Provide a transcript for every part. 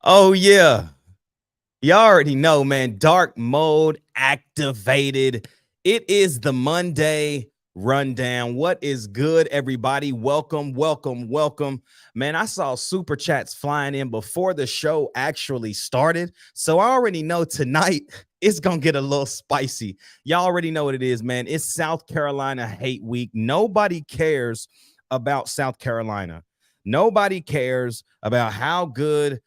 Oh, yeah. You already know, man. Dark mode activated. It is the Monday rundown. What is good, everybody? Welcome, welcome, welcome. Man, I saw super chats flying in before the show actually started. So I already know tonight it's going to get a little spicy. Y'all already know what it is, man. It's South Carolina hate week. Nobody cares about South Carolina. Nobody cares about how good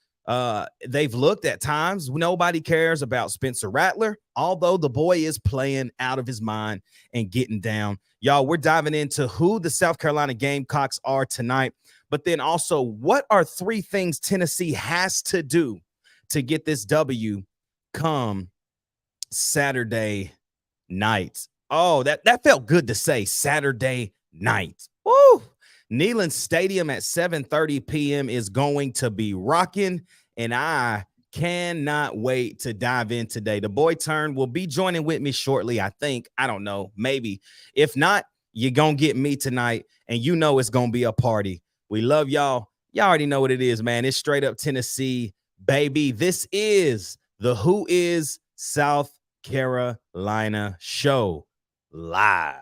they've looked at times. Nobody cares about Spencer Rattler, although the boy is playing out of his mind and getting down. Y'all, we're diving into who the South Carolina Gamecocks are tonight, but then also what are three things Tennessee has to do to get this W come Saturday night. Oh, that felt good to say, Saturday night. Woo! Neyland Stadium at 7:30 p.m. is going to be rocking, and I cannot wait to dive in today. The boy Turn will be joining with me shortly, I think. I don't know, maybe. If not, you're going to get me tonight, and you know it's going to be a party. We love y'all. Y'all already know what it is, man. It's straight up Tennessee, baby. This is the Who Is South Carolina show live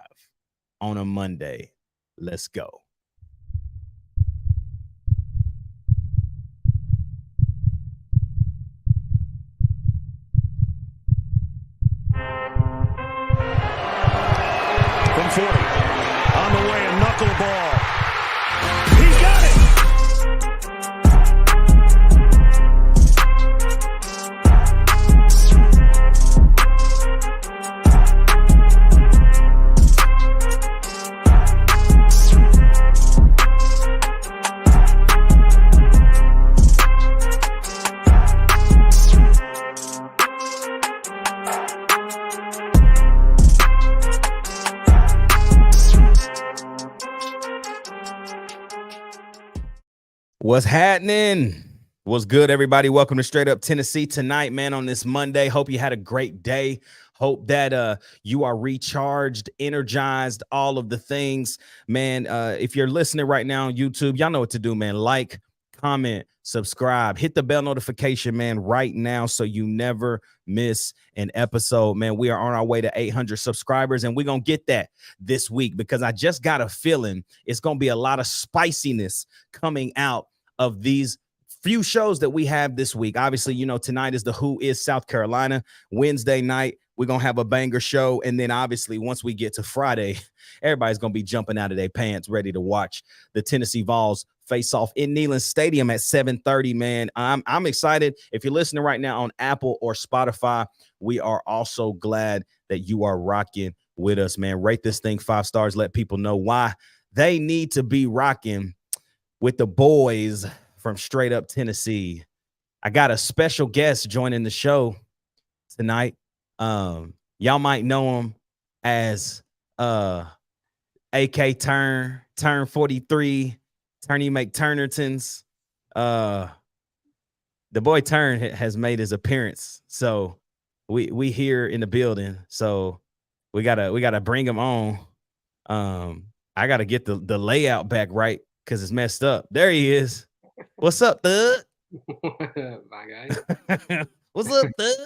on a Monday. Let's go. From 40, on the way, a knuckleball. He got it! What's happening? What's good, everybody? Welcome to Straight Up Tennessee tonight, man, on this Monday. Hope you had a great day. Hope that you are recharged, energized, all of the things. Man, if you're listening right now on YouTube, y'all know what to do, man. Like, comment, subscribe, hit the bell notification, man, right now so you never miss an episode. Man, we are on our way to 800 subscribers, and we're going to get that this week because I just got a feeling it's going to be a lot of spiciness coming out of these few shows that we have this week. Obviously, you know, tonight is the Who Is South Carolina. Wednesday night, we're going to have a banger show. And then obviously, once we get to Friday, everybody's going to be jumping out of their pants ready to watch the Tennessee Vols face off in Neyland Stadium at 7:30, man. I'm excited. If you're listening right now on Apple or Spotify, we are also glad that you are rocking with us, man. Rate this thing 5 stars. Let people know why they need to be rocking with the boys from Straight Up Tennessee. I got a special guest joining the show tonight. Y'all might know him as AK Turn 43, Turny McTurnertons. The boy Turn has made his appearance, so we here in the building. So we gotta bring him on. I gotta get the layout back right because it's messed up. There he is. What's up, Thug? Bye, guys. What's up, Thug?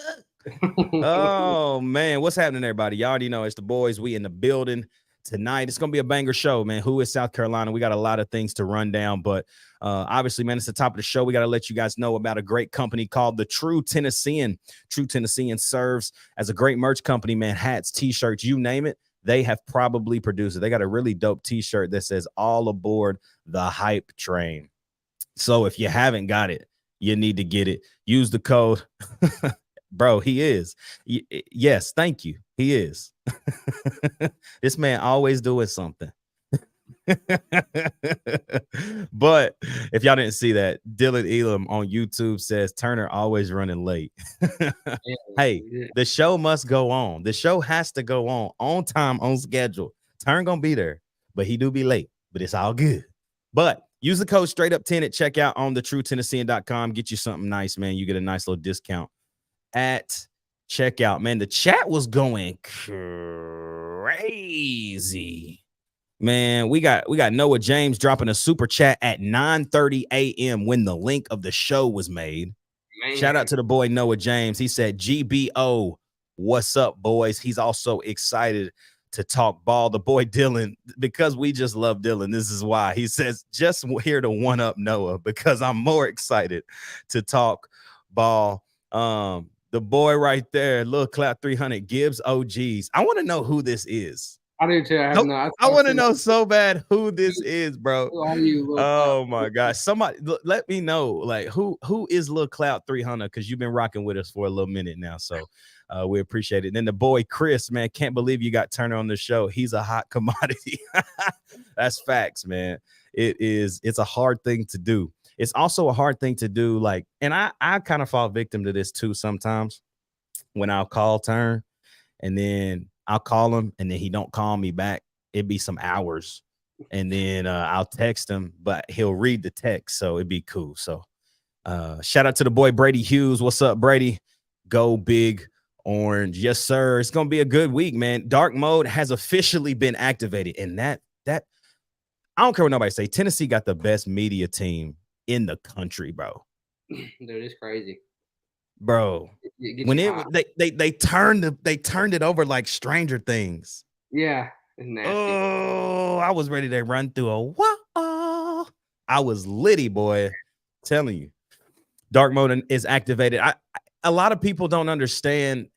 Oh, man. What's happening, everybody? Y'all already know it's the boys. We in the building tonight. It's going to be a banger show, man. Who is South Carolina? We got a lot of things to run down, but obviously, man, it's the top of the show. We got to let you guys know about a great company called the True Tennessean. True Tennessean serves as a great merch company, man. Hats, T-shirts, you name it. They have probably produced it. They got a really dope T-shirt that says all aboard the hype train. So if you haven't got it, you need to get it. Use the code. Bro, he is. Yes, thank you. He is. This man always doing something. But if y'all didn't see that, Dylan Elam on YouTube says Turner always running late. Hey, the show must go on. The show has to go on time, on schedule. Turn gonna be there, but he do be late, but it's all good. But use the code straight up 10 at checkout on the truetennessean.com. Get you something nice, man. You get a nice little discount at checkout, man. The chat was going crazy. Man, we got Noah James dropping a super chat at 9:30 a.m. when the link of the show was made. Man. Shout out to the boy Noah James. He said, GBO, what's up, boys? He's also excited to talk ball. The boy Dylan, because we just love Dylan, this is why. He says, just here to one up Noah because I'm more excited to talk ball. The boy right there, Lil Clap 300, Gibbs OGs. I want to know who this is. I do too. I want to know so bad who this is, bro. Who are you, Lil Oh Clap? my gosh. Somebody let me know, like, who is Lil Clout 300, because you've been rocking with us for a little minute now. So we appreciate it. And then the boy Chris, man, can't believe you got Turner on the show. He's a hot commodity. That's facts, man. It's a hard thing to do. It's also a hard thing to do, like, and I kind of fall victim to this too sometimes when I'll call Turn and then I'll call him and then he don't call me back. It'd be some hours. And then I'll text him, but he'll read the text. So it'd be cool. So shout out to the boy Brady Hughes. What's up, Brady? Go big orange. Yes, sir. It's going to be a good week, man. Dark mode has officially been activated. And that I don't care what nobody say. Tennessee got the best media team in the country, bro. Dude, it's crazy. Bro, when they turned it over like Stranger Things. Yeah, it's nasty. Oh, I was ready to run through a wall. I was litty, boy. Telling you, dark mode is activated. A lot of people don't understand.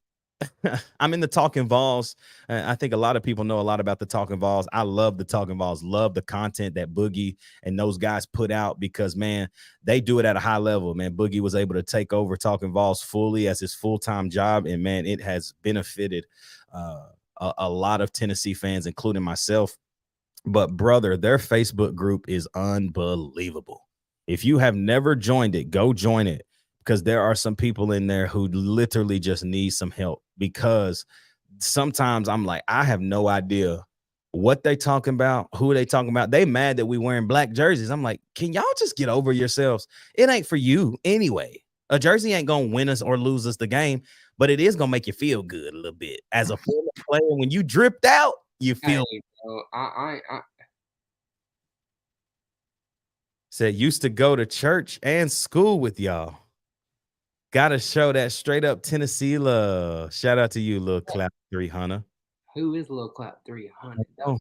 I'm in the Talking Vols. I think a lot of people know a lot about the Talking Vols. I love the Talking Vols. Love the content that Boogie and those guys put out because, man, they do it at a high level. Man, Boogie was able to take over Talking Vols fully as his full-time job, and man, it has benefited a lot of Tennessee fans, including myself. But brother, their Facebook group is unbelievable. If you have never joined it, go join it, because there are some people in there who literally just need some help, because sometimes I'm like, I have no idea what they talking about, who they talking about. They mad that we wearing black jerseys. I'm like, can y'all just get over yourselves? It ain't for you anyway. A jersey ain't going to win us or lose us the game, but it is going to make you feel good a little bit. As a former player, when you dripped out, you feel. Hey, bro, I said, used to go to church and school with y'all. Gotta show that straight up Tennessee love. Shout out to you, Lil Clap 300. Who is Lil Clap 300? Oh,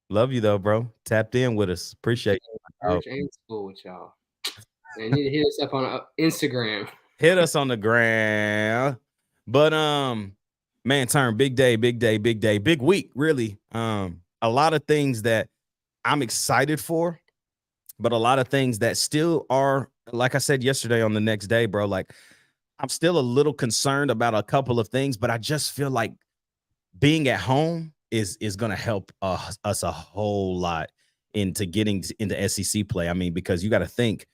love you though, bro. Tapped in with us. Appreciate you. Church and school with y'all. Man, need to hit us up on Instagram. Hit us on the gram. But man, Turn, big day, big week, really. A lot of things that I'm excited for, but a lot of things that still are, like I said yesterday on the next day, bro, like I'm still a little concerned about a couple of things, but I just feel like being at home is going to help us a whole lot into getting into SEC play. I mean, because you got to think,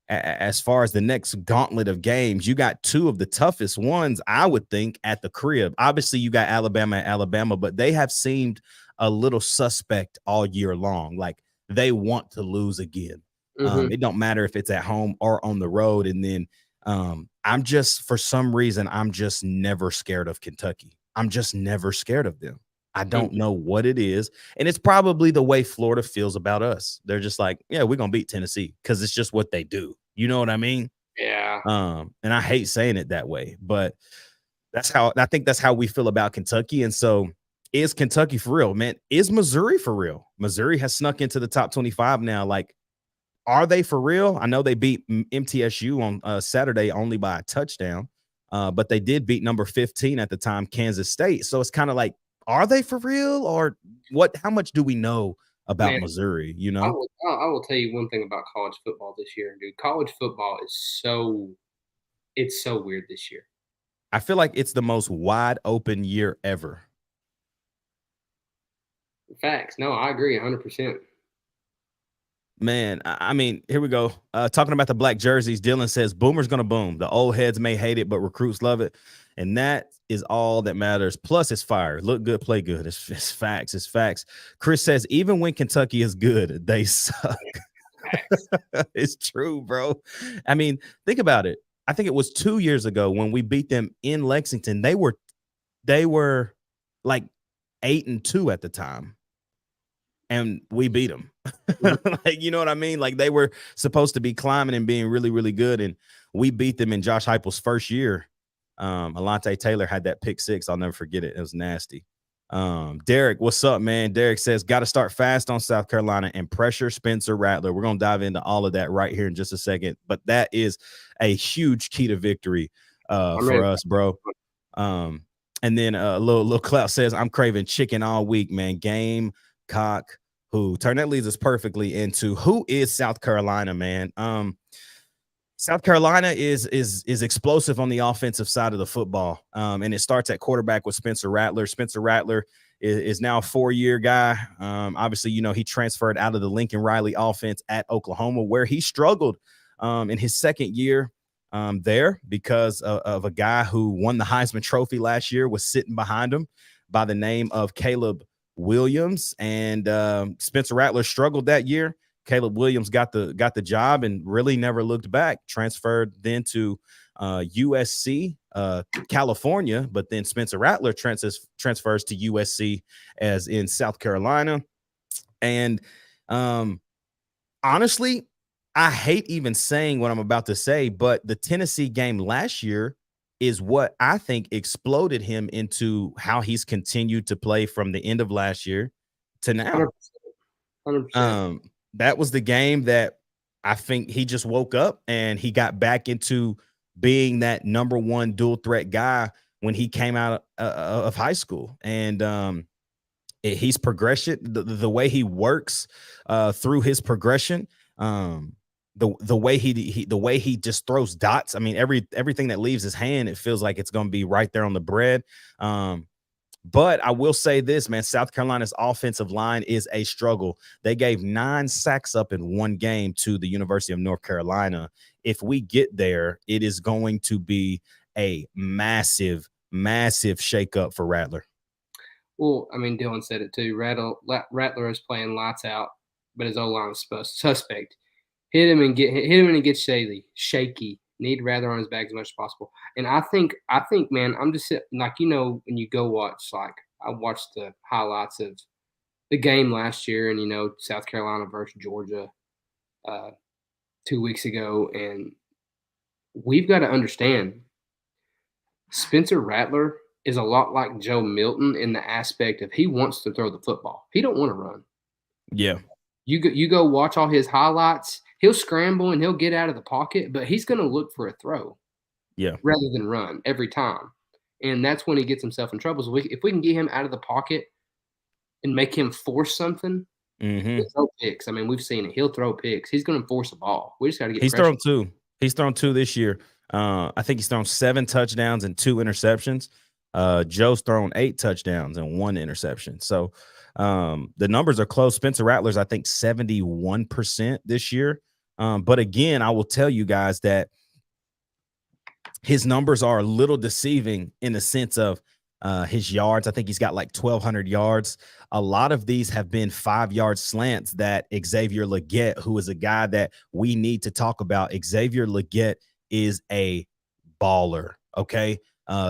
as far as the next gauntlet of games, you got two of the toughest ones, I would think, at the crib. Obviously, you got Alabama, but they have seemed a little suspect all year long. Like they want to lose again. Mm-hmm. It don't matter if it's at home or on the road. And then I'm just, for some reason, I'm just never scared of Kentucky. I'm just never scared of them. I don't know what it is. And it's probably the way Florida feels about us. They're just like, yeah, we're going to beat Tennessee because it's just what they do. You know what I mean? Yeah. And I hate saying it that way, but I think that's how we feel about Kentucky. And so is Kentucky for real, man? Is Missouri for real? Missouri has snuck into the top 25 now. Like, are they for real? I know they beat MTSU on Saturday only by a touchdown, but they did beat number 15 at the time, Kansas State. So it's kind of like, are they for real, or what? How much do we know about Missouri? You know, I will tell you one thing about college football this year, dude. College football is it's so weird this year. I feel like it's the most wide open year ever. Facts. No, I agree 100%. Man, I mean, here we go. Talking about the black jerseys, Dylan says, Boomer's going to boom. The old heads may hate it, but recruits love it. And that is all that matters. Plus, it's fire. Look good, play good. It's facts. It's facts. Chris says, even when Kentucky is good, they suck. It's true, bro. I mean, think about it. I think it was 2 years ago when we beat them in Lexington. They were like 8-2 at the time. And we beat them. Like, you know what I mean? Like, they were supposed to be climbing and being really, really good. And we beat them in Josh Heupel's first year. Alontae Taylor had that pick six. I'll never forget it. It was nasty. Derek, what's up, man? Derek says, got to start fast on South Carolina and pressure Spencer Rattler. We're going to dive into all of that right here in just a second, but that is a huge key to victory for us, bro. And then a little Clout says, I'm craving chicken all week, man. Gamecock who turn that leads us perfectly into who is South Carolina, man. South Carolina is explosive on the offensive side of the football, and it starts at quarterback with Spencer Rattler. Spencer Rattler is now a 4-year guy. Obviously, you know, he transferred out of the Lincoln Riley offense at Oklahoma, where he struggled in his second year there because of a guy who won the Heisman Trophy last year, was sitting behind him by the name of Caleb Williams, and Spencer Rattler struggled that year. Caleb Williams got the job and really never looked back. Transferred then to USC, California, but then Spencer Rattler transfers to USC as in South Carolina. And honestly, I hate even saying what I'm about to say, but the Tennessee game last year is what I think exploded him into how he's continued to play from the end of last year to now. 100%. That was the game that I think he just woke up and he got back into being that number one dual threat guy when he came out of high school. And he's progression, the way he works through his progression, the way he just throws dots. I mean, everything that leaves his hand, it feels like it's going to be right there on the bread. But I will say this, man, South Carolina's offensive line is a struggle. They gave 9 sacks up in one game to the University of North Carolina. If we get there, it is going to be a massive, massive shakeup for Rattler. Well, I mean, Dylan said it too. Rattler is playing lights out, but his O-line is suspect. Hit him and it gets shaky. Need Rattler on his back as much as possible. And I think, man, I'm just like, you know, when you go watch, like I watched the highlights of the game last year, and you know, South Carolina versus Georgia 2 weeks ago, and we've got to understand Spencer Rattler is a lot like Joe Milton in the aspect of he wants to throw the football. He don't want to run. Yeah. You go watch all his highlights. He'll scramble and he'll get out of the pocket, but he's going to look for a throw. Yeah. Rather than run every time. And that's when he gets himself in trouble. So if we can get him out of the pocket and make him force something, he'll throw picks. I mean, we've seen it. He'll throw picks. He's going to force a ball. We just got to get He's thrown 2. He's thrown 2 this year. I think he's thrown 7 touchdowns and 2 interceptions. Joe's thrown 8 touchdowns and 1 interception. So the numbers are close. Spencer Rattler's, I think, 71% this year. But again, I will tell you guys that his numbers are a little deceiving in the sense of his yards. I think he's got like 1,200 yards. A lot of these have been 5-yard slants that Xavier Legette, who is a guy that we need to talk about. Xavier Legette is a baller, okay?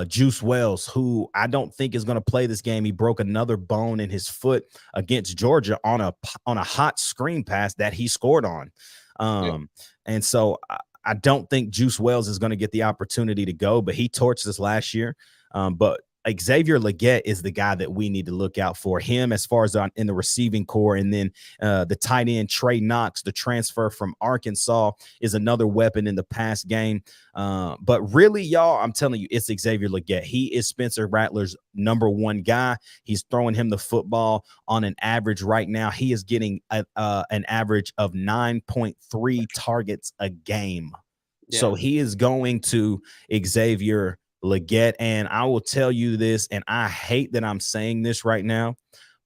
Juice Wells, who I don't think is going to play this game. He broke another bone in his foot against Georgia on a hot screen pass that he scored on. And so I don't think Juice Wells is going to get the opportunity to go, but he torched us last year. But Xavier Legette is the guy that we need to look out for. Him as far as in the receiving core, and then the tight end Trey Knox, the transfer from Arkansas, is another weapon in the pass game. But really, y'all, I'm telling you, it's Xavier Legette. He is Spencer Rattler's number one guy. He's throwing him the football on an average right now. He is getting an average of 9.3 targets a game. Yeah. So he is going to Xavier Legette, and I will tell you this, and I hate that I'm saying this right now,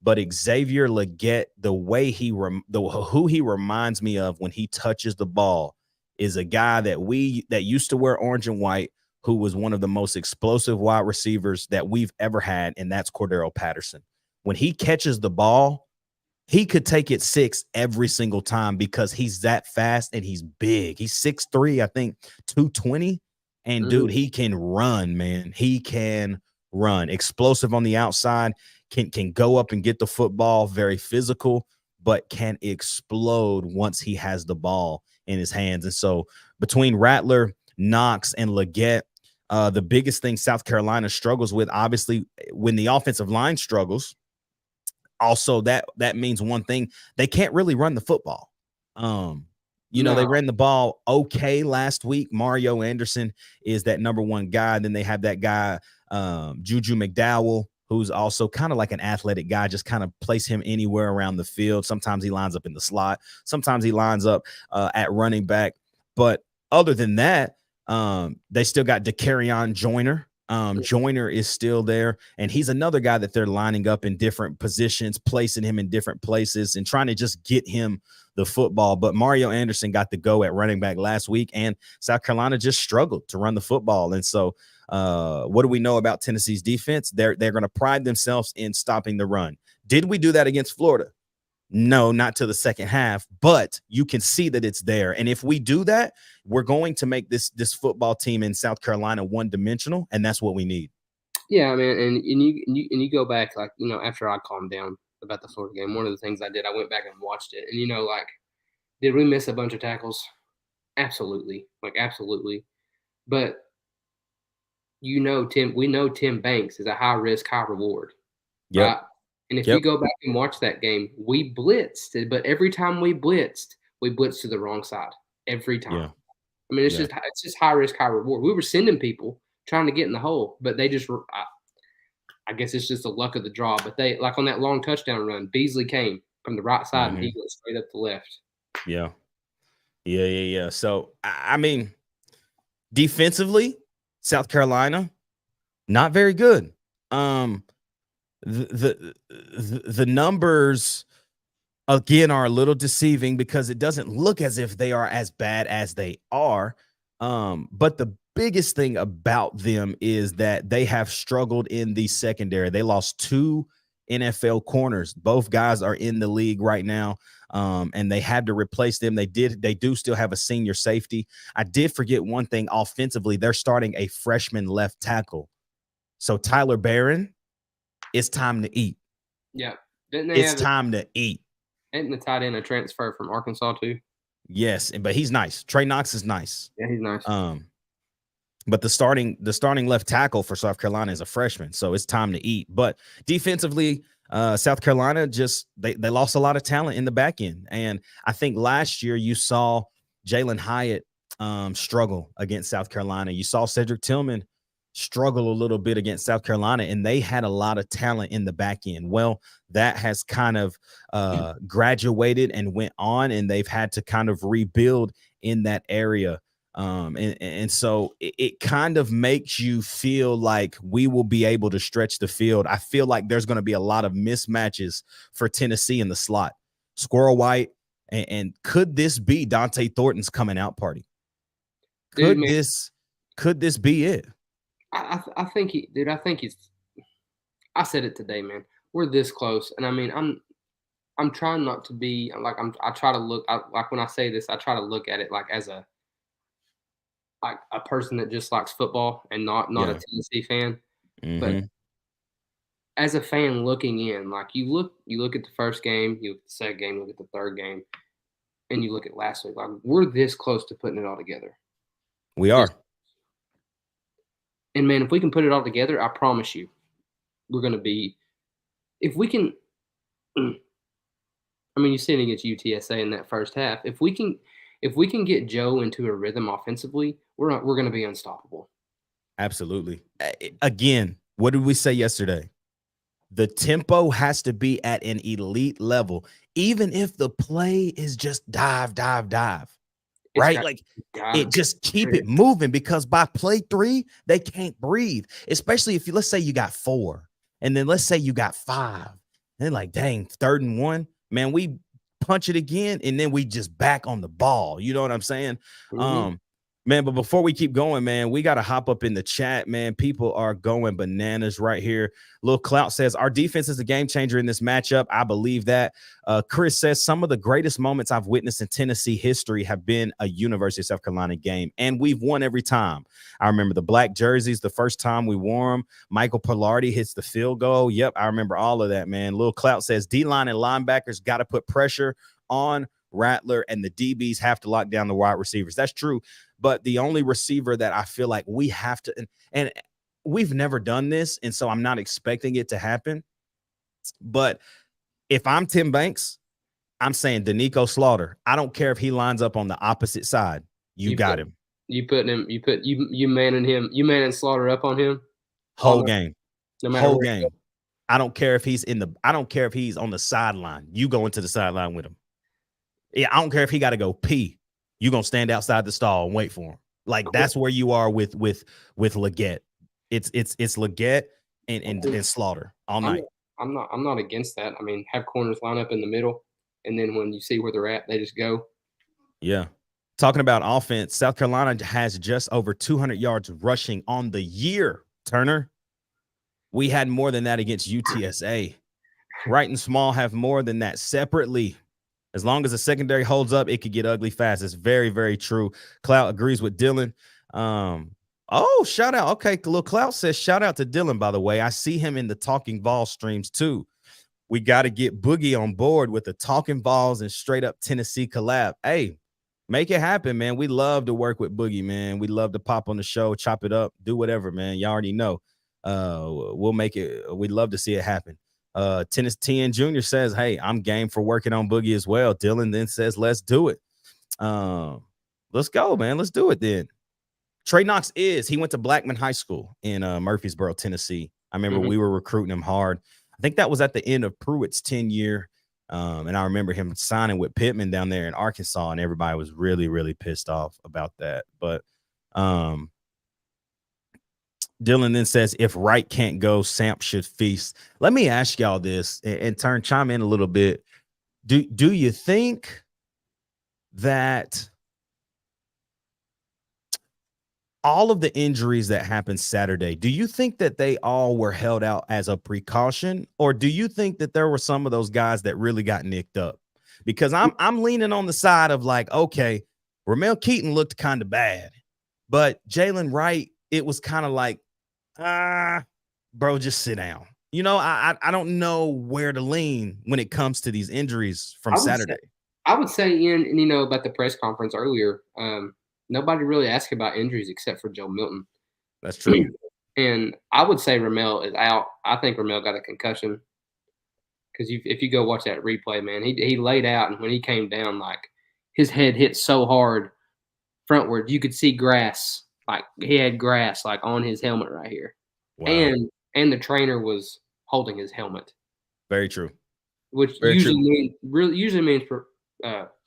but Xavier Legette, the way who he reminds me of when he touches the ball is a guy that used to wear orange and white, who was one of the most explosive wide receivers that we've ever had, and that's Cordero Patterson. When he catches the ball, he could take it 6 every single time because he's that fast and he's big. He's 6'3", I think 220. And dude, he can run, man. He can run. Explosive on the outside, can go up and get the football, very physical, but can explode once he has the ball in his hands. And so between Rattler, Knox and Leggett. The biggest thing South Carolina struggles with, obviously, when the offensive line struggles, also that means one thing: they can't really run the football. They ran the ball okay last week. Mario Anderson is that number one guy. Then they have that guy, Juju McDowell, who's also kind of like an athletic guy. Just kind of place him anywhere around the field. Sometimes he lines up in the slot. Sometimes he lines up at running back. But other than that, they still got DeCarrion Joyner. Joyner is still there, and he's another guy that they're lining up in different positions, placing him in different places and trying to just get him the football. But Mario Anderson got the go at running back last week, and South Carolina just struggled to run the football. And so what do we know about Tennessee's defense? They're going to pride themselves in stopping the run. Did we do that against Florida? No, not to the second half, but you can see that it's there. And if we do that, we're going to make this football team in South Carolina one-dimensional, and that's what we need. Yeah, man, and you go back, like, after I calmed down about the Florida game, one of the things I did, I went back and watched it, and did we miss a bunch of tackles? Absolutely, absolutely. But we know Tim Banks is a high risk, high reward. Yeah. Right? And if you go back and watch that game, we blitzed, but every time we blitzed to the wrong side every time. Yeah. I mean, it's just high risk, high reward. We were sending people trying to get in the hole, but they just I guess it's just the luck of the draw. But they, like on that long touchdown run, Beasley came from the right side and he went straight up the left. Yeah. So I mean, defensively, South Carolina, not very good. The numbers again are a little deceiving because it doesn't look as if they are as bad as they are. But the biggest thing about them is that they have struggled in the secondary. They lost 2 NFL corners. Both guys are in the league right now. And they had to replace them. They do still have a senior safety. I did forget one thing offensively. They're starting a freshman left tackle. So Tyler Barron, it's time to eat. Yeah. It's time to eat. Isn't the tight end a transfer from Arkansas too? Yes, but he's nice. Trey Knox is nice. Yeah, he's nice. But the starting left tackle for South Carolina is a freshman, so it's time to eat. But defensively, South Carolina just they lost a lot of talent in the back end. And I think last year you saw Jalen Hyatt struggle against South Carolina. You saw Cedric Tillman struggle a little bit against South Carolina, and they had a lot of talent in the back end. Well, that has kind of graduated and went on, and they've had to kind of rebuild in that area. And so it kind of makes you feel like we will be able to stretch the field. I feel like there's going to be a lot of mismatches for Tennessee in the slot. Squirrel White, and could this be Dante Thornton's coming out party? Could this be it? I think he's. I said it today, man. We're this close, and I mean, I'm trying not to be like I try to look like when I say this, I try to look at it like as a person that just likes football and not a Tennessee fan. But as a fan looking in, like you look at the first game, you look at the second game, you look at the third game, and you look at last week. Like we're this close to putting it all together. We are. And man, if we can put it all together, I promise you, we're going to be. If we can, I mean, you see it against UTSA in that first half. If we can get Joe into a rhythm offensively, we're going to be unstoppable. Absolutely. Again, what did we say yesterday? The tempo has to be at an elite level, even if the play is just dive. Right? Like it just keep it moving, because by play 3, they can't breathe. Especially if let's say you got 4 and then let's say you got 5. And like, dang, 3rd and 1, man, we punch it again and then we just back on the ball. You know what I'm saying? Man, but before we keep going, man, we got to hop up in the chat, man. People are going bananas right here. Lil Clout says, our defense is a game changer in this matchup. I believe that. Chris says, some of the greatest moments I've witnessed in Tennessee history have been a University of South Carolina game, and we've won every time. I remember the black jerseys the first time we wore them. Michael Pilardi hits the field goal. Yep, I remember all of that, man. Lil Clout says, D-line and linebackers got to put pressure on Rattler, and the DBs have to lock down the wide receivers. That's true. But the only receiver that I feel like we have to, and we've never done this, and so I'm not expecting it to happen. But if I'm Tim Banks, I'm saying Danico Slaughter. I don't care if he lines up on the opposite side. You got him. You manning Slaughter up on him Whole game. no matter Whole where game. I don't care if he's I don't care if he's on the sideline. You go into the sideline with him. Yeah, I don't care if he got to go pee. You gonna stand outside the stall and wait for him. Like that's where you are with Leggett. It's Leggett and Slaughter all night. I'm not against that. I mean, have corners line up in the middle, and then when you see where they're at, they just go. Yeah. Talking about offense, South Carolina has just over 200 yards rushing on the year, Turner. We had more than that against UTSA. Wright and Small have more than that separately. As long as the secondary holds up, it could get ugly fast. It's very, very true. Clout agrees with Dylan. Shout out. Okay, Lil Clout says shout out to Dylan, by the way. I see him in the Talking Vols streams too. We got to get Boogie on board with the Talking Vols and Straight Up Tennessee collab. Hey, make it happen, man. We love to work with Boogie, man. We love to pop on the show, chop it up, do whatever, man. Y'all already know. We'll make it. We'd love to see it happen. Tennis TN Jr. says, hey, I'm game for working on Boogie as well. Dylan then says, let's do it. Let's go, man. Let's do it then. Trey Knox he went to Blackman High School in Murfreesboro, Tennessee. I remember we were recruiting him hard. I think that was at the end of Pruitt's 10-year. And I remember him signing with Pittman down there in Arkansas, and everybody was really, really pissed off about that. But Dylan then says, if Wright can't go, Samp should feast. Let me ask y'all this and chime in a little bit. Do you think that all of the injuries that happened Saturday, do you think that they all were held out as a precaution, or do you think that there were some of those guys that really got nicked up? Because I'm leaning on the side of like, okay, Ramel Keaton looked kind of bad, but Jalen Wright, it was kind of like, bro, just sit down. You know, I don't know where to lean when it comes to these injuries from Saturday. I would say, about the press conference earlier, nobody really asked about injuries except for Joe Milton. That's true. And I would say Ramel is out. I think Ramel got a concussion because if you go watch that replay, man, he laid out, and when he came down, like his head hit so hard frontward, you could see grass. Like he had grass like on his helmet right here. Wow. And the trainer was holding his helmet. Very true. Which usually means for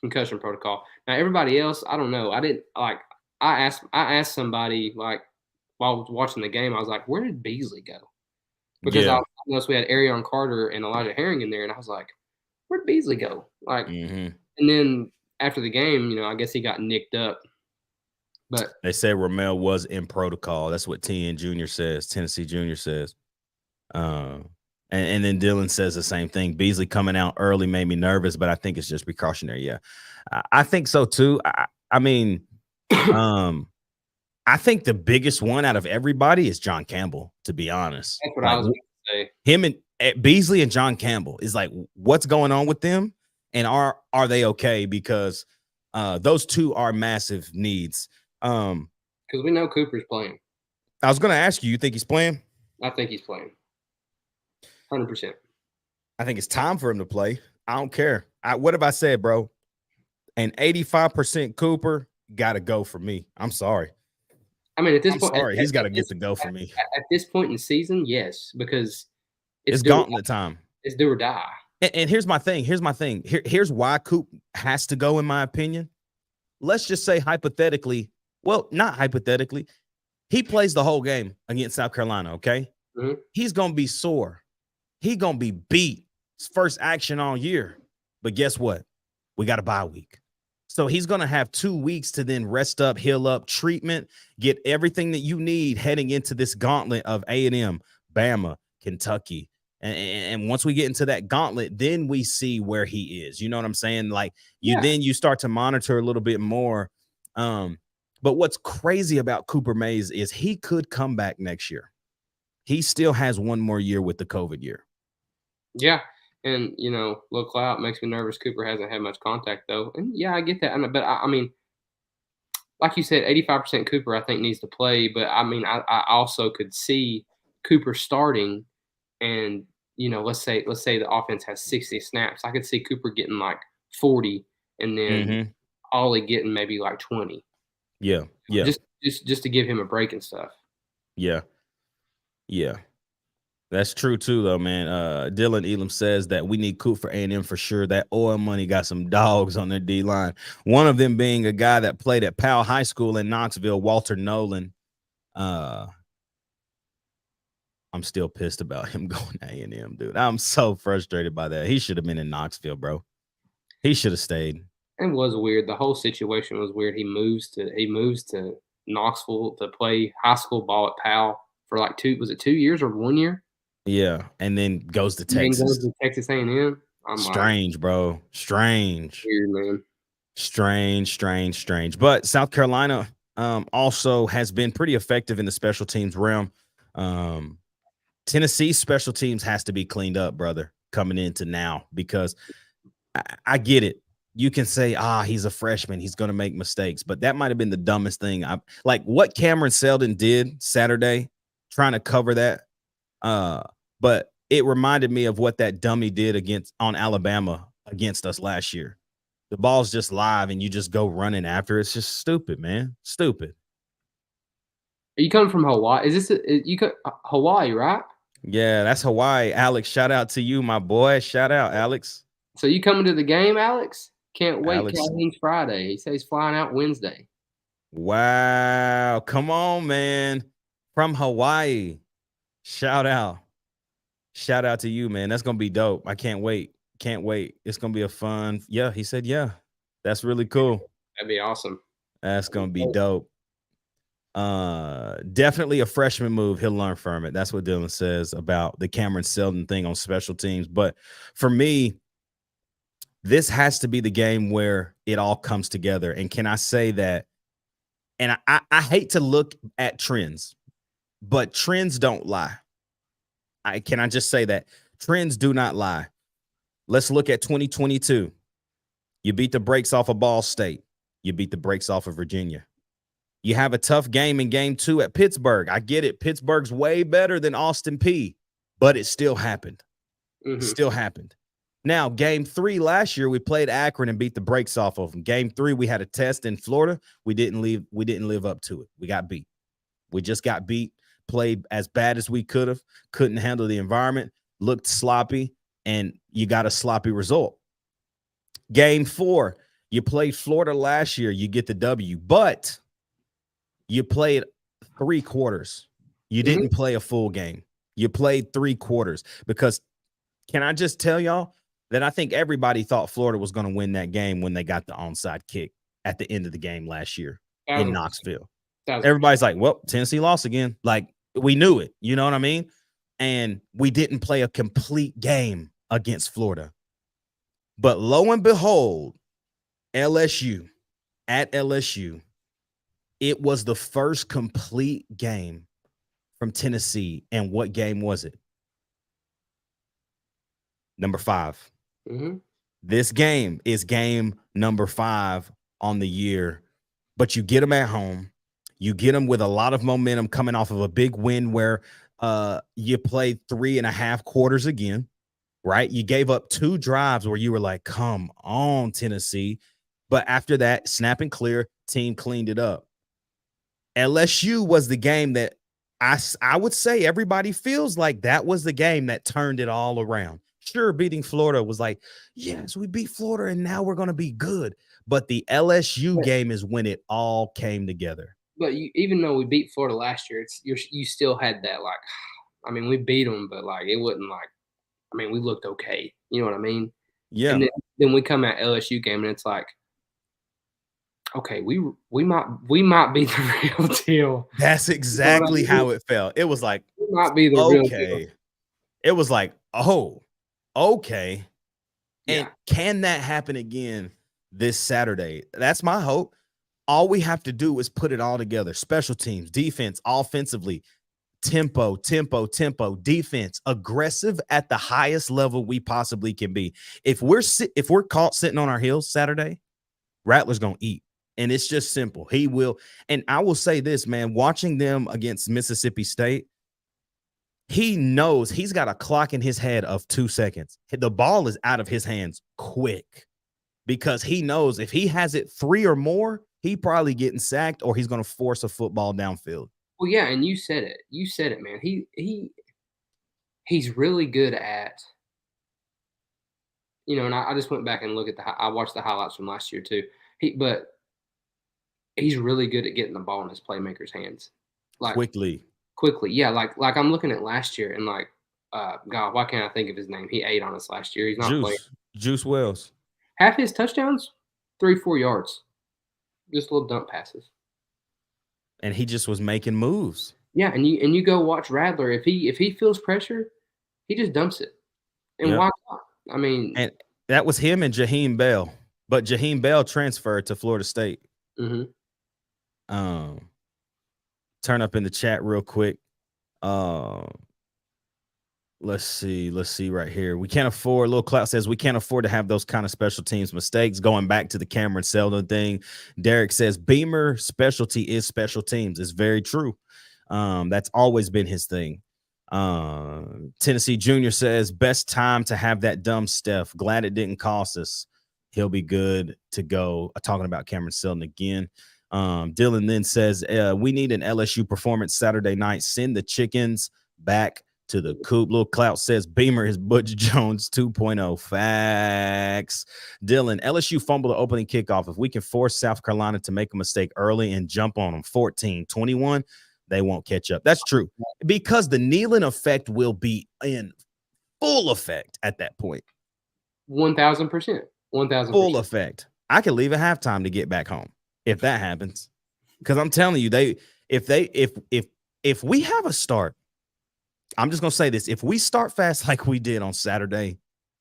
concussion protocol. Now everybody else, I don't know. I asked somebody like while I was watching the game, I was like, where did Beasley go? Because I noticed we had Arion Carter and Elijah Herring in there, and I was like, where'd Beasley go? Like, and then after the game, I guess he got nicked up. But they say Ramel was in protocol. That's what TN Jr. says. Tennessee Jr. says. And then Dylan says the same thing. Beasley coming out early made me nervous, but I think it's just precautionary. Yeah, I think so too. I mean, I think the biggest one out of everybody is John Campbell, to be honest. That's what I was going to say. Him and Beasley and John Campbell is like, what's going on with them? And are they okay? Because those two are massive needs. Because we know Cooper's playing. I was going to ask you, you think he's playing? I think he's playing. 100%. I think it's time for him to play. I don't care. What have I said, bro? An 85% Cooper got to go for me. I'm sorry. I mean, at this point, he's got to get to go for me. At this point in the season, yes, because it's gauntlet time. It's do or die. And here's my thing. Here's why Coop has to go, in my opinion. Let's just say hypothetically. Well, not hypothetically. He plays the whole game against South Carolina, okay? Mm-hmm. He's going to be sore. He's going to be beat. His first action all year. But guess what? We got a bye week. So he's going to have 2 weeks to then rest up, heal up, treatment, get everything that you need heading into this gauntlet of A&M, Bama, Kentucky. And once we get into that gauntlet, then we see where he is. You know what I'm saying? Like then you start to monitor a little bit more. But what's crazy about Cooper Mays is he could come back next year. He still has one more year with the COVID year. Yeah. And, Lil Clout makes me nervous. Cooper hasn't had much contact, though. And, yeah, I get that. But, I mean, like you said, 85% Cooper, I think, needs to play. But I mean, I also could see Cooper starting, and let's say the offense has 60 snaps. I could see Cooper getting like 40, and then Mm-hmm. Ollie getting maybe like 20, Yeah. Yeah. just to give him a break and stuff. Yeah. Yeah. That's true too, though, man. Dylan Elam says that we need Coop for A&M for sure. That oil money got some dogs on their D line. One of them being a guy that played at Powell High School in Knoxville, Walter Nolan. I'm still pissed about him going to A&M, dude. I'm so frustrated by that. He should have been in Knoxville, bro. He should have stayed. It was weird. The whole situation was weird. He moves to Knoxville to play high school ball at Powell for like 2 years or 1 year? Yeah, and then goes to And then goes Texas. to Texas A&M. I'm like, Strange, bro. Strange. weird, man. Strange. But South Carolina also has been pretty effective in the special teams realm. Tennessee's special teams has to be cleaned up, brother, coming into now, because I get it. You can say, he's a freshman, he's going to make mistakes, but that might have been the dumbest thing. Like what Cameron Seldon did Saturday, trying to cover that. But it reminded me of what that dummy did on Alabama against us last year. The ball's just live and you just go running after. It's just stupid, man. Stupid. Are you coming from Hawaii? Hawaii, right? Yeah, that's Hawaii. Alex, shout out to you, my boy. Shout out, Alex. So you coming to the game, Alex? Can't wait. Alex. Calhoun's Friday. He says he's flying out Wednesday. Wow. Come on, man. From Hawaii. Shout out. Shout out to you, man. That's going to be dope. I can't wait. Can't wait. It's going to be a fun. Yeah, he said, yeah. That's really cool. That'd be awesome. That's going to be dope. Definitely a freshman move. He'll learn from it. That's what Dylan says about the Cameron Seldon thing on special teams. But for me, this has to be the game where it all comes together. And can I say that? And I hate to look at trends, but trends don't lie. Can I just say that? Trends do not lie. Let's look at 2022. You beat the brakes off of Ball State. You beat the brakes off of Virginia. You have a tough game in game 2 at Pittsburgh. I get it. Pittsburgh's way better than Austin Peay, but it still happened. Mm-hmm. Still happened. Now, game 3 last year, we played Akron and beat the brakes off of them. Game 3, we had a test in Florida. We didn't live up to it. We got beat. We just got beat, played as bad as we could have, couldn't handle the environment, looked sloppy, and you got a sloppy result. Game 4, you played Florida last year. You get the W, but you played 3 quarters. You didn't play a full game. You played 3 quarters because can I just tell y'all that I think everybody thought Florida was going to win that game when they got the onside kick at the end of the game last year in Knoxville. Everybody's like, well, Tennessee lost again. Like, we knew it. You know what I mean? And we didn't play a complete game against Florida. But lo and behold, LSU, at LSU, it was the first complete game from Tennessee. And what game was it? Number 5. Mm-hmm. This game is game number 5 on the year, but you get them at home. You get them with a lot of momentum coming off of a big win where you played 3.5 quarters again, right? You gave up 2 drives where you were like, come on, Tennessee. But after that, snap and clear, team cleaned it up. LSU was the game that I would say everybody feels like that was the game that turned it all around. Sure, beating Florida was like, yes, we beat Florida and now we're going to be good. But the LSU game is when it all came together. But even though we beat Florida last year, you still had that, like, I mean, we beat them, but like it wasn't like, I mean, we looked okay. You know what I mean? Yeah. And then we come at LSU game and it's like, okay, we might be the real deal. That's exactly how it felt. It was like, we might be the real deal. It was like, oh, okay. Yeah. And can that happen again this Saturday? That's my hope. All we have to do is put it all together. Special teams, defense, offensively, tempo, defense, aggressive at the highest level we possibly can be. If we're caught sitting on our heels Saturday, Rattler's going to eat. And it's just simple. He will. And I will say this, man, watching them against Mississippi State, he knows he's got a clock in his head of 2 seconds. The ball is out of his hands quick because he knows if he has it 3 or more, he probably getting sacked or he's going to force a football downfield. Well, yeah, and you said it. You said it, man. He's really good at, and I just went back and looked at I watched the highlights from last year too. But he's really good at getting the ball in his playmakers' hands, like Quickly. Yeah, like I'm looking at last year and God, why can't I think of his name? He ate on us last year. He's not playing. Juice Wells. Half his touchdowns, 3-4 yards, just little dump passes. And he just was making moves. Yeah, and you go watch Rattler. If he feels pressure, he just dumps it. And why not? I mean, and that was him and Jaheim Bell, but Jaheim Bell transferred to Florida State. Mm-hmm. Turn up in the chat real quick. Let's see right here. We can't afford, Lil Clout says, we can't afford to have those kind of special teams mistakes. Going back to the Cameron Seldon thing, Derek says, Beamer specialty is special teams. It's very true. That's always been his thing. Tennessee Junior says, best time to have that dumb Steph. Glad it didn't cost us. He'll be good to go. Talking about Cameron Seldon again. Dylan then says, we need an LSU performance Saturday night. Send the chickens back to the coop. Lil Clout says Beamer is Butch Jones 2.0. Facts. Dylan, LSU fumbled the opening kickoff. If we can force South Carolina to make a mistake early and jump on them 14-21, they won't catch up. That's true. Because the Neyland effect will be in full effect at that point. 1,000%. 1,000%. Full effect. I can leave at halftime to get back home if that happens. Because I'm telling you, if we have a start, I'm just gonna say this: if we start fast like we did on Saturday,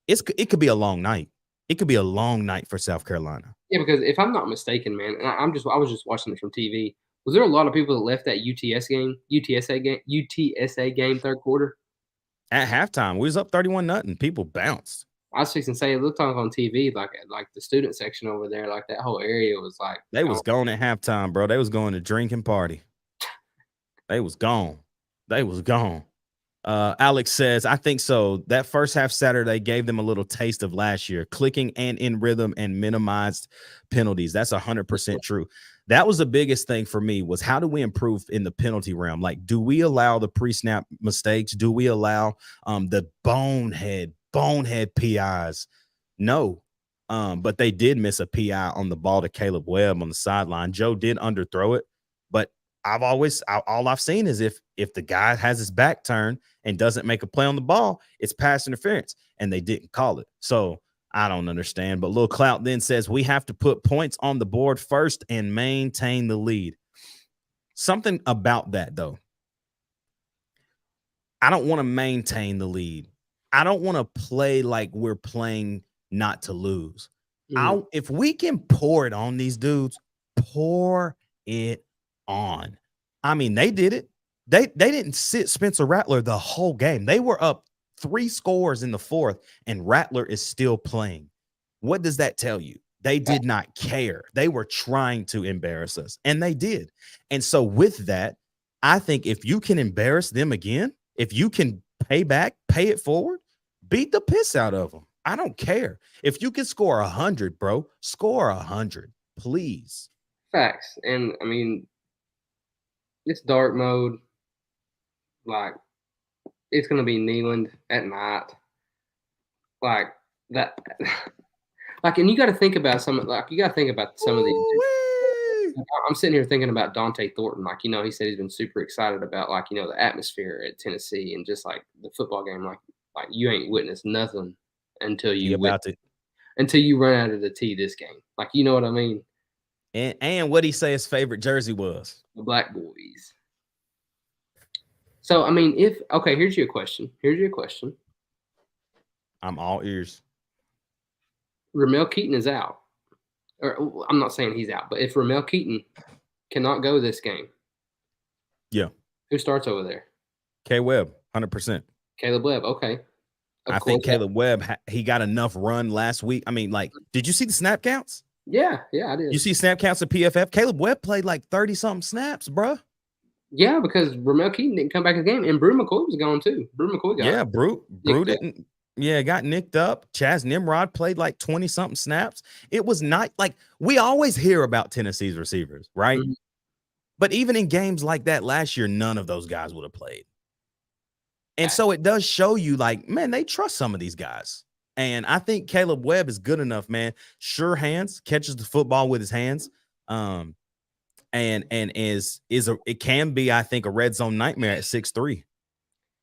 it could be a long night. It could be a long night for South Carolina. Yeah, because if I'm not mistaken, man, and I was just watching it from TV. Was there a lot of people that left that UTSA game third quarter? At halftime, we was up 31-0. People bounced. I was fixing to say, it looked like on TV, like the student section over there, like that whole area was like they was gone at halftime, bro. They was going to drink and party. They was gone. They was gone. Alex says, I think so. That first half Saturday gave them a little taste of last year, clicking and in rhythm and minimized penalties. That's 100% true. That was the biggest thing for me was how do we improve in the penalty realm? Like, do we allow the pre-snap mistakes? Do we allow the bonehead PIs? No. But they did miss a PI on the ball to Caleb Webb on the sideline. Joe did underthrow it, but all I've seen is if the guy has his back turned and doesn't make a play on the ball, it's pass interference, and they didn't call it. So I don't understand. But Lil Clout then says we have to put points on the board first and maintain the lead. Something about that, though. I don't want to maintain the lead. I don't want to play like we're playing not to lose. If we can pour it on these dudes, pour it on. I mean, they did it. They didn't sit Spencer Rattler the whole game. They were up 3 scores in the fourth, and Rattler is still playing. What does that tell you? They did not care. They were trying to embarrass us, and they did. And so with that, I think if you can embarrass them again, if you can pay it forward, beat the piss out of them. I don't care. If you can score 100, bro, score 100, please. Facts. And, I mean, it's dark mode. Like, it's going to be Neyland at night. Like, that. Like, and you got to think about some of these. I'm sitting here thinking about Dante Thornton. Like, he said he's been super excited about, like, the atmosphere at Tennessee and just, like, the football game. Like you ain't witnessed nothing until you run out of the tee this game. Like, you know what I mean? And what he say his favorite jersey was? The Black Boys. So, I mean, here's your question. I'm all ears. Ramel Keaton is out. Or I'm not saying he's out, but if Ramel Keaton cannot go this game, yeah, who starts over there? K Webb, 100%. Caleb Webb, okay. I think Caleb Webb, he got enough run last week. I mean, like, did you see the snap counts? Yeah, I did. You see snap counts at PFF? Caleb Webb played like 30-something snaps, bruh. Yeah, because Ramel Keaton didn't come back in the game, and Brew McCoy was gone too. Brew McCoy got Yeah, Brew nicked up. didn't. Yeah, got nicked up. Chaz Nimrod played like 20-something snaps. It was not like we always hear about Tennessee's receivers, right? Mhm. But even in games like that last year, none of those guys would have played. And so it does show you, like, man, they trust some of these guys. And I think Caleb Webb is good enough, man. Sure hands, catches the football with his hands. And it can be, I think, a red zone nightmare at 6'3".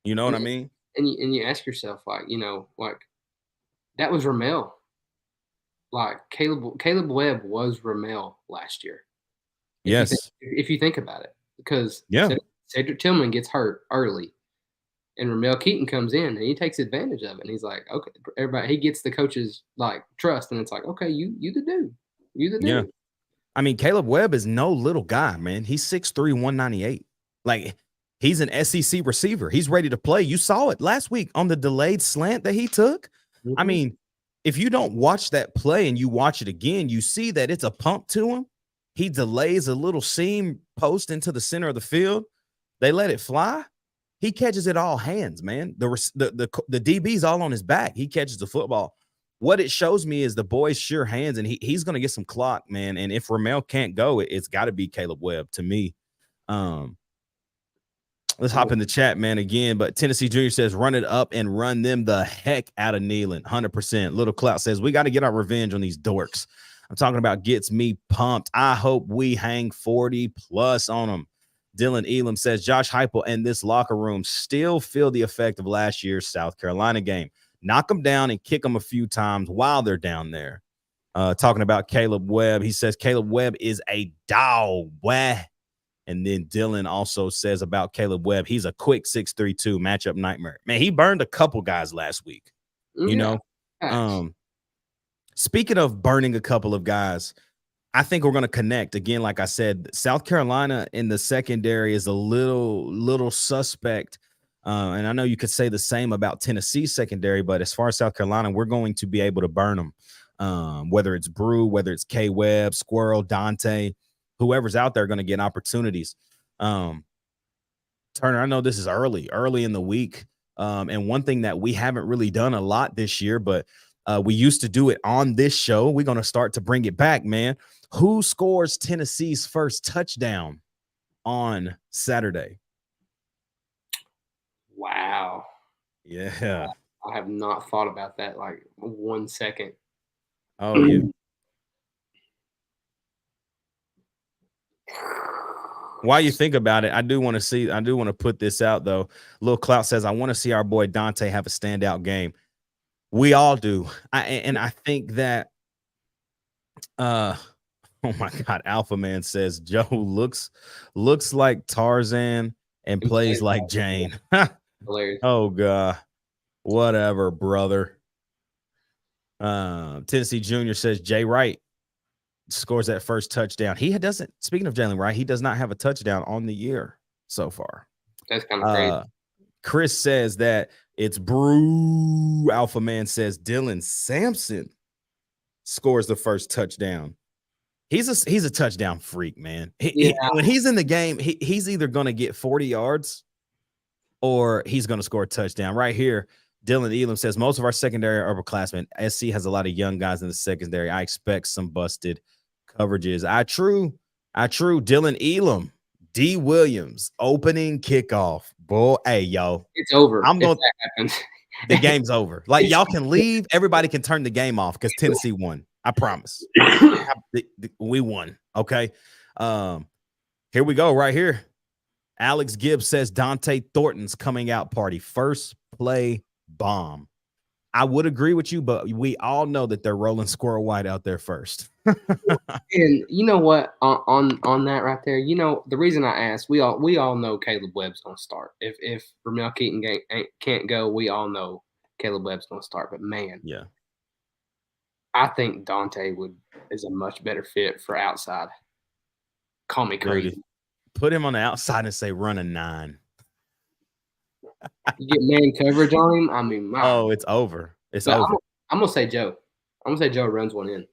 You know what I mean? And you ask yourself, like, like that was Ramel. Like Caleb Webb was Ramel last year. Yes. If you think about it, because Yeah. Cedric Tillman gets hurt early, and Ramel Keaton comes in and he takes advantage of it. And he's like, okay, everybody, he gets the coach's like trust, and it's like, okay, you the dude, you the dude. Yeah. I mean, Caleb Webb is no little guy, man. He's 6'3", 198. Like, he's an SEC receiver. He's ready to play. You saw it last week on the delayed slant that he took. I mean, if you don't watch that play and you watch it again, you see that it's a pump to him. He delays a little seam post into the center of the field. They let it fly. He catches it all hands, man. The DB's all on his back. He catches the football. What it shows me is the boy's sure hands, and he's going to get some clock, man. And if Ramel can't go, it's got to be Caleb Webb to me. Let's hop in the chat, man, again. But Tennessee Junior says, run it up and run them the heck out of Neyland. 100%. Little Clout says, we got to get our revenge on these dorks. I'm talking about gets me pumped. I hope we hang 40+ on them. Dylan Elam says, Josh Heupel and this locker room still feel the effect of last year's South Carolina game. Knock them down and kick them a few times while they're down there. Talking about Caleb Webb, he says Caleb Webb is a dog. Wah. And then Dylan also says about Caleb Webb, he's a quick 6'3", matchup nightmare. Man, he burned a couple guys last week. You know, speaking of burning a couple of guys, I think we're going to connect again. Like I said, South Carolina in the secondary is a little suspect. And I know you could say the same about Tennessee secondary, but as far as South Carolina, we're going to be able to burn them. Whether it's Brew, whether it's K Webb, Squirrel, Dante, whoever's out there going to get opportunities. Turner, I know this is early in the week. And one thing that we haven't really done a lot this year, but we used to do it on this show. We're going to start to bring it back, man. Who scores Tennessee's first touchdown on Saturday? Wow. Yeah. I have not thought about that like 1 second. Oh, yeah. While you think about it, I do want to put this out, though. Lil Clout says, I want to see our boy Dante have a standout game. We all do. I think that, oh my God, Alpha Man says Joe looks like Tarzan and plays like Jane. Hilarious. Oh God. Whatever, brother. Tennessee Junior says Jay Wright scores that first touchdown. Speaking of Jalen Wright, he does not have a touchdown on the year so far. That's kind of crazy. Chris says that it's Brew. Alpha Man says Dylan Sampson scores the first touchdown. He's a touchdown freak, man. When he's in the game, he's either going to get 40 yards or he's going to score a touchdown. Right here, Dylan Elam says, most of our secondary are upperclassmen. SC has a lot of young guys in the secondary. I expect some busted coverages. True. Dylan Elam, D. Williams, opening kickoff. Boy, hey, yo. It's over. The game's over. Like, y'all can leave. Everybody can turn the game off because Tennessee won. I promise. We won. Okay. Here we go right here. Alex Gibbs says Dante Thornton's coming out party. First play bomb. I would agree with you, but we all know that they're rolling Squirrel White out there first. And you know what? On that right there, the reason I asked, we all know Caleb Webb's gonna start. If Ramel Keaton can't go, we all know Caleb Webb's gonna start. But man, yeah, I think Dante is a much better fit for outside. Call me crazy. Put him on the outside and say run a 9. You get man coverage on him. I mean, it's over. It's over. I'm gonna say Joe. I'm gonna say Joe runs one in.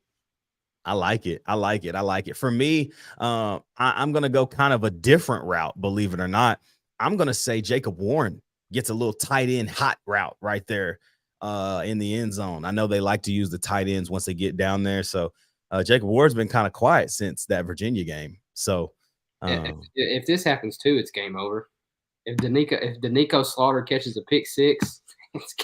I like it. I like it. I like it. For me, I'm going to go kind of a different route, believe it or not. I'm going to say Jacob Warren gets a little tight end hot route right there in the end zone. I know they like to use the tight ends once they get down there. So Jacob Warren's been kind of quiet since that Virginia game. So if this happens too, it's game over. If Danico Slaughter catches a pick six, it's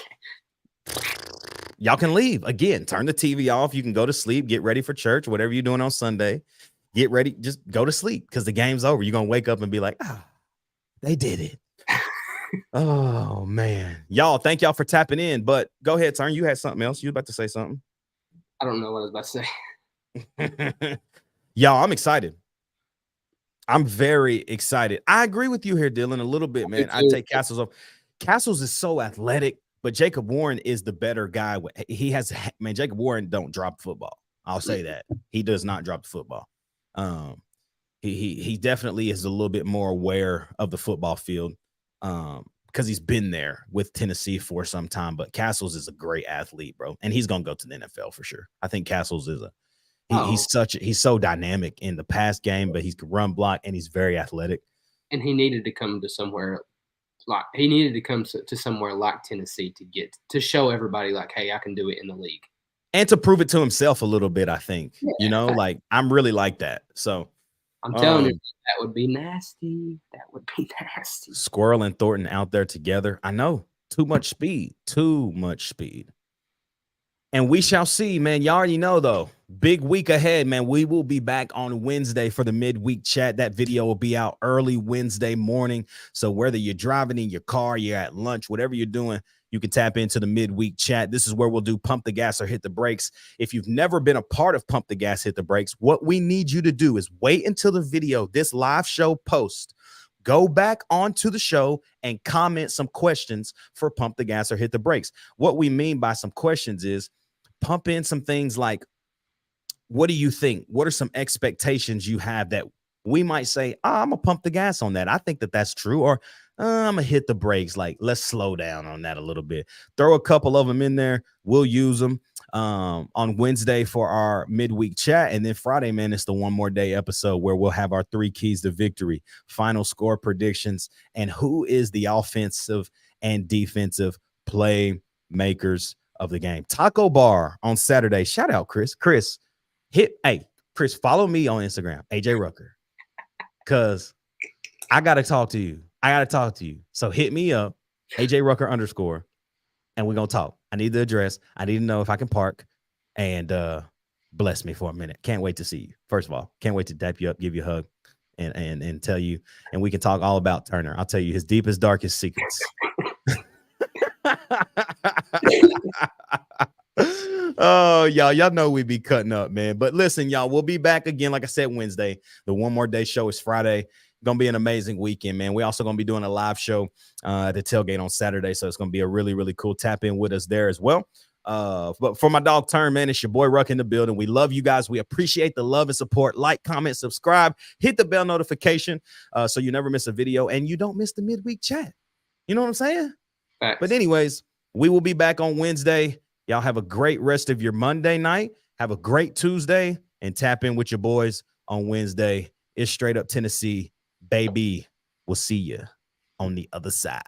y'all can leave. Again, turn the TV off. You can go to sleep, get ready for church, whatever you're doing on Sunday. Get ready. Just go to sleep because the game's over. You're going to wake up and be like, they did it. Oh, man. Y'all, thank y'all for tapping in. But go ahead, Turn. You had something else. You were about to say something. I don't know what I was about to say. Y'all, I'm excited. I'm very excited. I agree with you here, Dylan, a little bit, man. I take Castles off. Castles is so athletic, but Jacob Warren is the better guy. Jacob Warren don't drop the football. I'll say that. He does not drop the football. He definitely is a little bit more aware of the football field because he's been there with Tennessee for some time. But Castles is a great athlete, bro, and he's gonna go to the NFL for sure. I think Castles is he's so dynamic in the pass game, but he's run block and he's very athletic. And he needed to come to somewhere like Tennessee to show everybody like, hey, I can do it in the league. And to prove it to himself a little bit, I think. Yeah, like I'm really like that. So I'm telling you, that would be nasty. That would be nasty. Squirrel and Thornton out there together. I know. Too much speed. And we shall see, man. Y'all already know, though. Big week ahead, man. We will be back on Wednesday for the midweek chat. That video will be out early Wednesday morning. So whether you're driving in your car, you're at lunch, whatever you're doing, you can tap into the midweek chat. This is where we'll do Pump the Gas or Hit the Brakes. If you've never been a part of Pump the Gas, Hit the Brakes, what we need you to do is wait until the video, this live show post, go back onto the show and comment some questions for Pump the Gas or Hit the Brakes. What we mean by some questions is pump in some things like, what do you think? What are some expectations you have that we might say, I'm going to pump the gas on that. I think that that's true. Or I'm going to hit the brakes. Like, let's slow down on that a little bit. Throw a couple of them in there. We'll use them on Wednesday for our midweek chat. And then Friday, man, it's the One More Day episode where we'll have our 3 keys to victory, final score predictions, and who is the offensive and defensive playmakers of the game. Taco Bar on Saturday. Shout out, Chris. Chris, follow me on Instagram, AJ Rucker, because I got to talk to you. So hit me up, AJ Rucker _, and we're going to talk. I need the address. I need to know if I can park, and bless me for a minute. Can't wait to see you. First of all, can't wait to dap you up, give you a hug, and tell you, and we can talk all about Turner. I'll tell you his deepest, darkest secrets. Oh, y'all know we be cutting up, man. But listen, y'all, we'll be back again. Like I said, Wednesday. The One More Day show is Friday. Gonna be an amazing weekend, man. We also gonna be doing a live show at the tailgate on Saturday, so it's gonna be a really, really cool tap in with us there as well. But for my dog Turn, man, it's your boy Ruck in the building. We love you guys. We appreciate the love and support. Like, comment, subscribe, hit the bell notification so you never miss a video and you don't miss the midweek chat. You know what I'm saying? Facts. But anyways, we will be back on Wednesday. Y'all have a great rest of your Monday night. Have a great Tuesday and tap in with your boys on Wednesday. It's straight up Tennessee, baby. We'll see you on the other side.